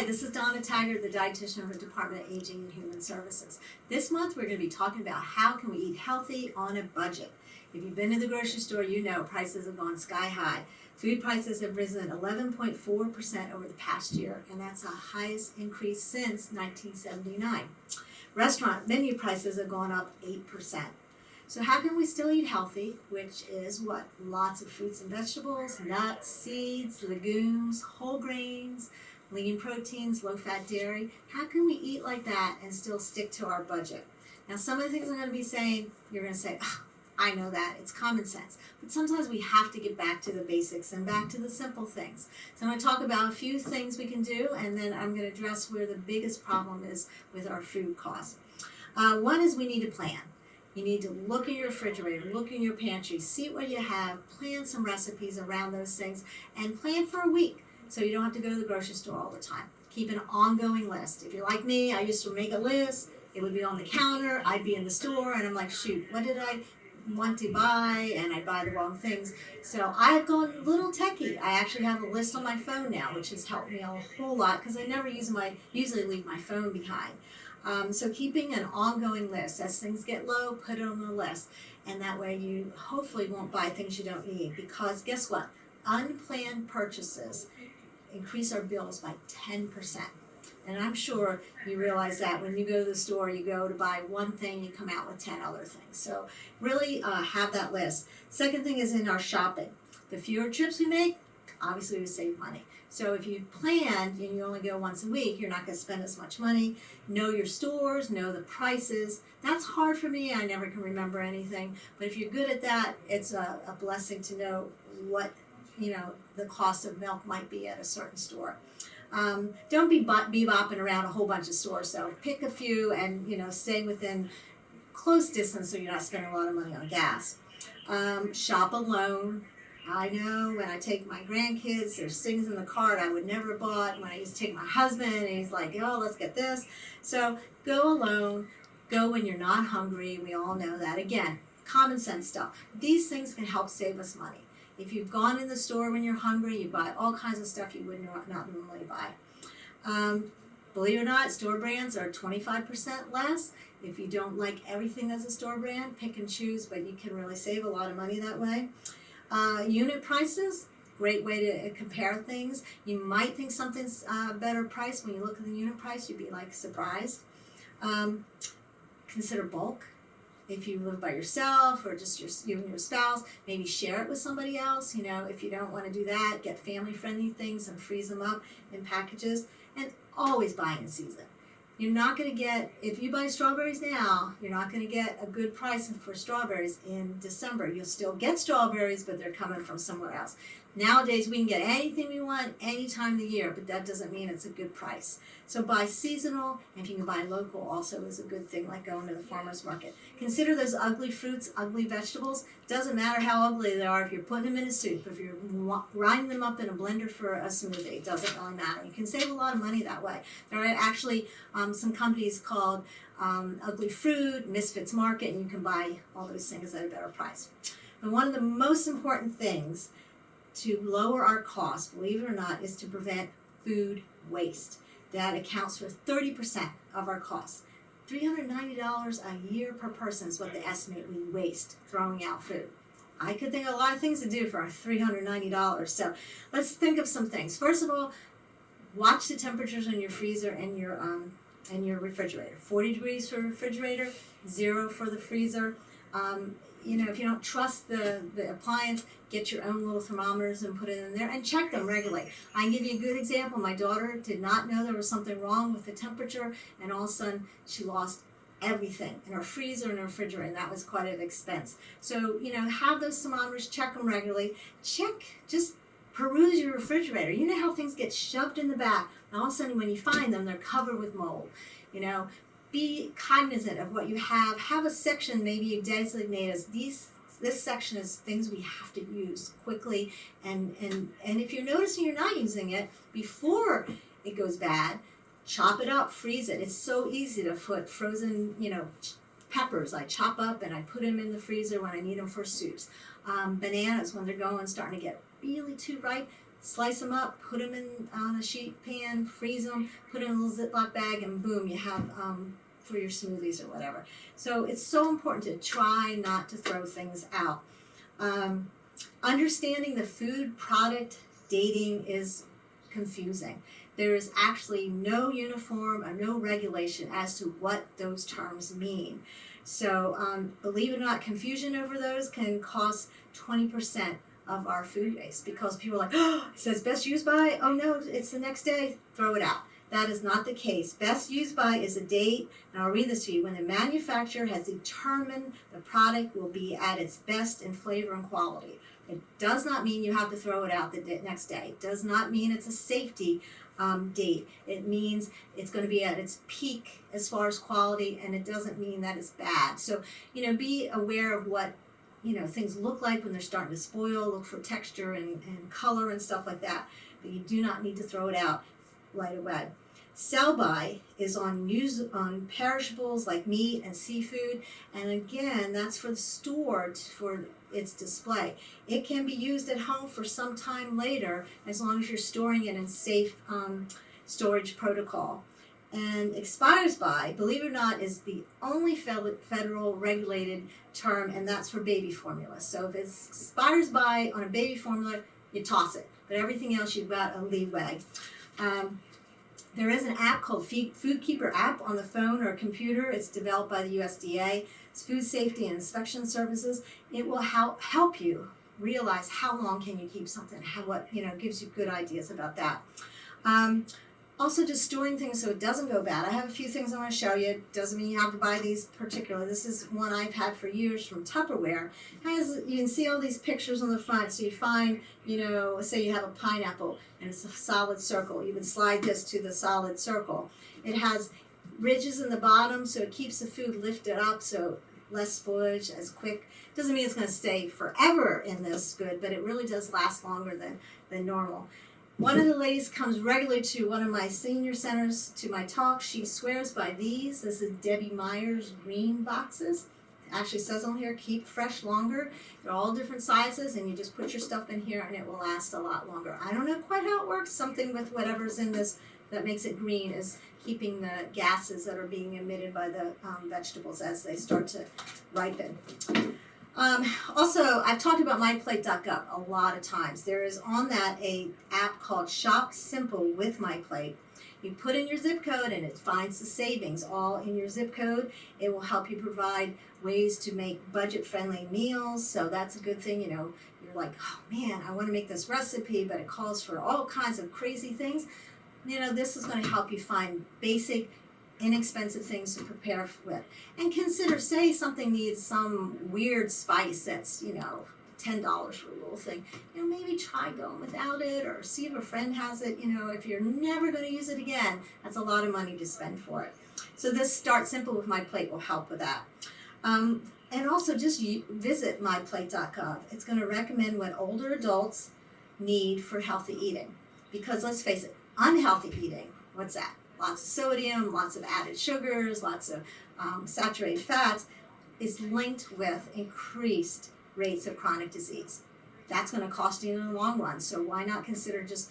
Hi, this is Donna Taggert, the dietitian of the Department of Aging and Human Services. This month we're going to be talking about how can we eat healthy on a budget. If you've been to the grocery store, you know prices have gone sky high. Food prices have risen 11.4% over the past year, and that's the highest increase since 1979. Restaurant menu prices have gone up 8%. So how can we still eat healthy, which is what? Lots of fruits and vegetables, nuts, seeds, legumes, whole grains, lean proteins, low-fat dairy. How can we eat like that and still stick to our budget? Now, some of the things I'm going to be saying, you're going to say, oh, I know that, it's common sense. But sometimes we have to get back to the basics and back to the simple things. So I'm going to talk about a few things we can do, and then I'm going to address where the biggest problem is with our food costs. One is we need to plan. You need to look in your refrigerator, look in your pantry, see what you have, plan some recipes around those things, and plan for a week so you don't have to go to the grocery store all the time. Keep an ongoing list. If you're like me, I used to make a list. It would be on the counter. I'd be in the store, and I'm like, shoot, what did I want to buy? And I'd buy the wrong things. So I've gone a little techie. I actually have a list on my phone now, which has helped me a whole lot because I never usually leave my phone behind. So keeping an ongoing list. As things get low, put it on the list. And that way you hopefully won't buy things you don't need. Because guess what? Unplanned purchases increase our bills by 10%. And I'm sure you realize that when you go to the store, you go to buy one thing, you come out with 10 other things. So really have that list. Second thing is in our shopping. The fewer trips we make, obviously we save money. So if you plan and you only go once a week, you're not going to spend as much money. Know your stores, know the prices. That's hard for me. I never can remember anything. But if you're good at that, it's a blessing to know what the cost of milk might be at a certain store. Don't be bebopping around a whole bunch of stores. So pick a few and stay within close distance so you're not spending a lot of money on gas. Shop alone. I know when I take my grandkids, there's things in the cart I would never have bought. When I used to take my husband, and he's like, oh, let's get this. So go alone. Go when you're not hungry. We all know that. Again, common sense stuff. These things can help save us money. If you've gone in the store when you're hungry, you buy all kinds of stuff you would not normally buy. Believe it or not, store brands are 25% less. If you don't like everything as a store brand, pick and choose, but you can really save a lot of money that way. Unit prices, great way to compare things. You might think something's a better price. When you look at the unit price, you'd be surprised. Consider bulk. If you live by yourself or just you and your spouse, maybe share it with somebody else. If you don't want to do that, get family-friendly things and freeze them up in packages. And always buy in season. You're not going to get, if you buy strawberries now, you're not going to get a good price for strawberries in December. You'll still get strawberries, but they're coming from somewhere else. Nowadays, we can get anything we want any time of the year, but that doesn't mean it's a good price. So buy seasonal, and if you can buy local also is a good thing, like going to the farmer's market. Consider those ugly fruits, ugly vegetables. Doesn't matter how ugly they are if you're putting them in a soup, if you're grinding them up in a blender for a smoothie, it doesn't really matter. You can save a lot of money that way. There are actually some companies called Ugly Fruit, Misfits Market, and you can buy all those things at a better price. And one of the most important things to lower our costs, believe it or not, is to prevent food waste. That accounts for 30% of our costs. $390 a year per person is what they estimate we waste throwing out food. I could think of a lot of things to do for $390. So let's think of some things. First of all, watch the temperatures in your freezer and your refrigerator. 40 degrees for the refrigerator, 0 for the freezer. If you don't trust the appliance, get your own little thermometers and put it in there and check them regularly. I can give you a good example. My daughter did not know there was something wrong with the temperature, and all of a sudden she lost everything in her freezer and her refrigerator, and that was quite an expense. So, have those thermometers, check them regularly. Just peruse your refrigerator. You know how things get shoved in the back, and all of a sudden when you find them, they're covered with mold. Be cognizant of what you have. Have a section maybe you designate as this section is things we have to use quickly. And if you're noticing you're not using it before it goes bad, chop it up, freeze it. It's so easy to put frozen, peppers I chop up and I put them in the freezer when I need them for soups. Bananas, when they're starting to get really too ripe, slice them up, put them in on a sheet pan, freeze them, put it in a little Ziploc bag, and boom, you have for your smoothies or whatever. So it's so important to try not to throw things out. Understanding the food product dating is confusing. There is actually no uniform or no regulation as to what those terms mean. So believe it or not, confusion over those can cost 20% of our food waste, because people are like, oh, it says best used by, oh no, it's the next day, throw it out. That is not the case. Best used by is a date, and I'll read this to you, when the manufacturer has determined the product will be at its best in flavor and quality. It does not mean you have to throw it out the next day. It does not mean it's a safety date. It means it's going to be at its peak as far as quality, and it doesn't mean that it's bad. So, be aware of what, things look like when they're starting to spoil. Look for texture and color and stuff like that. But you do not need to throw it out right away. Sell by is on perishables like meat and seafood, and again, that's for the store for its display. It can be used at home for some time later, as long as you're storing it in safe storage protocol. And expires by, believe it or not, is the only federal regulated term, and that's for baby formula. So if it expires by on a baby formula, you toss it. But everything else, you've got a leeway. There is an app called Food Keeper app on the phone or computer. It's developed by the USDA. It's Food Safety and Inspection Services. It will help you realize how long can you keep something, gives you good ideas about that. Also, just storing things so it doesn't go bad. I have a few things I want to show you. Doesn't mean you have to buy these particular. This is one I've had for years from Tupperware. You can see all these pictures on the front. So you find, say you have a pineapple and it's a solid circle. You would slide this to the solid circle. It has ridges in the bottom, so it keeps the food lifted up, so less spoilage as quick. Doesn't mean it's going to stay forever in this good, but it really does last longer than normal. One of the ladies comes regularly to one of my senior centers to my talk. She swears by these. This is Debbie Meyer's green boxes. It actually says on here, keep fresh longer. They're all different sizes, and you just put your stuff in here and it will last a lot longer. I don't know quite how it works. Something with whatever's in this that makes it green is keeping the gases that are being emitted by the vegetables as they start to ripen. Also, I've talked about myplate.gov a lot of times. There is on that a app called Shop Simple with MyPlate. You put in your zip code and it finds the savings all in your zip code. It will help you provide ways to make budget-friendly meals, so that's a good thing. You're like, oh man, I want to make this recipe, but it calls for all kinds of crazy things. This is going to help you find basic, inexpensive things to prepare with. And consider, say something needs some weird spice that's, $10 for a little thing. Maybe try going without it, or see if a friend has it. If you're never going to use it again, that's a lot of money to spend for it. So this Start Simple with MyPlate will help with that. And also just visit myplate.gov. It's going to recommend what older adults need for healthy eating. Because let's face it, unhealthy eating, what's that? Lots of sodium, lots of added sugars, lots of saturated fats, is linked with increased rates of chronic disease. That's going to cost you in the long run. So why not consider just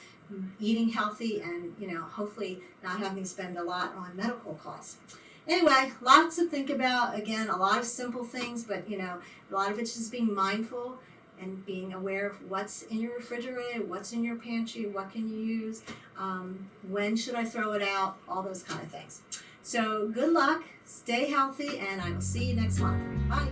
eating healthy and, hopefully not having to spend a lot on medical costs. Anyway, lots to think about. Again, a lot of simple things, but, a lot of it's just being mindful and being aware of what's in your refrigerator, what's in your pantry, what can you use, when should I throw it out, all those kind of things. So good luck, stay healthy, and I will see you next month. Bye.